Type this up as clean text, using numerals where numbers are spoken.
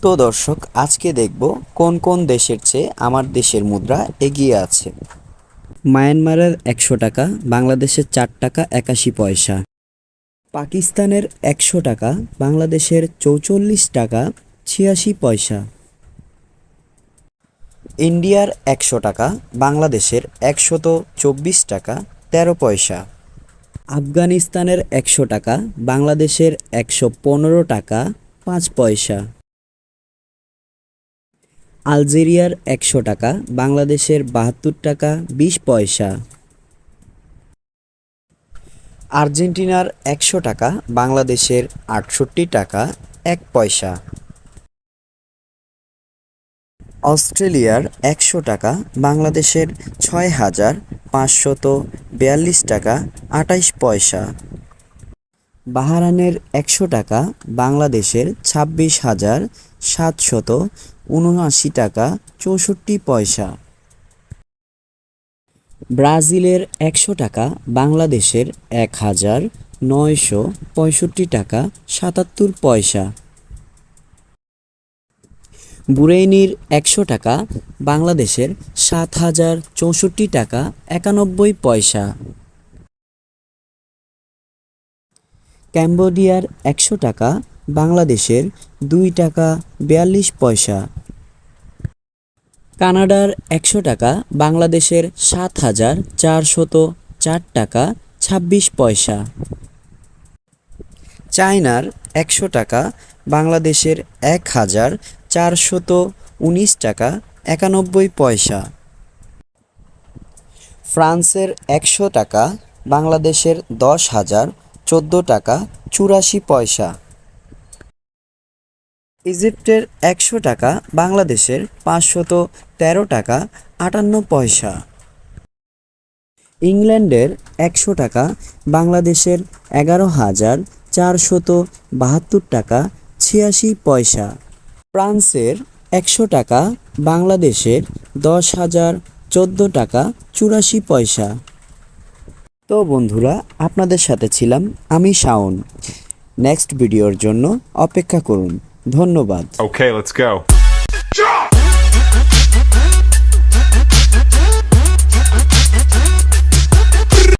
তো দর্শক, আজকে দেখব কোন কোন দেশের চেয়ে আমার দেশের মুদ্রা এগিয়ে আছে। মায়ানমারের 100 টাকা বাংলাদেশের 4 টাকা 81 পয়সা। পাকিস্তানের 100 টাকা বাংলাদেশের 44 টাকা 86 পয়সা। ইন্ডিয়ার 100 টাকা বাংলাদেশের 124 টাকা 13 পয়সা। আফগানিস্তানের 100 টাকা বাংলাদেশের 115 টাকা 5 পয়সা। আলজেরিয়ার 100 টাকা বাংলাদেশের 72 টাকা 20 পয়সা। আর্জেন্টিনার 100 টাকা বাংলাদেশের 68 টাকা 1 পয়সা। অস্ট্রেলিয়ার 100 টাকা বাংলাদেশের 6,542 টাকা 28 পয়সা। বাহারানের 100 টাকা বাংলাদেশের 26,779 টাকা 64 পয়সা। ব্রাজিলের 100 টাকা বাংলাদেশের 1,965 টাকা 77 পয়সা। বুরেইনির 100 টাকা বাংলাদেশের 7,064 টাকা 91 পয়সা। ক্যাম্বোডিয়ার 100 টাকা বাংলাদেশের 2 টাকা 42 পয়সা। কানাডার 100 টাকা বাংলাদেশের 7,404 টাকা 26 পয়সা। চায়নার 100 টাকা বাংলাদেশের 1,419 টাকা 91 পয়সা। ফ্রান্সের 100 টাকা বাংলাদেশের 10,014 টাকা 84 পয়সা। ইজিপ্টের 100 টাকা বাংলাদেশের 513 টাকা 58 পয়সা। ইংল্যান্ডের 100 টাকা বাংলাদেশের 11,472 টাকা 86 পয়সা। ফ্রান্সের 100 টাকা বাংলাদেশের 10,014 টাকা 84 পয়সা। তো বন্ধুরা, আপনাদের সাথে ছিলাম আমি শাওন। নেক্সট ভিডিওর জন্য অপেক্ষা করুন। ধন্যবাদ। Okay, let's go.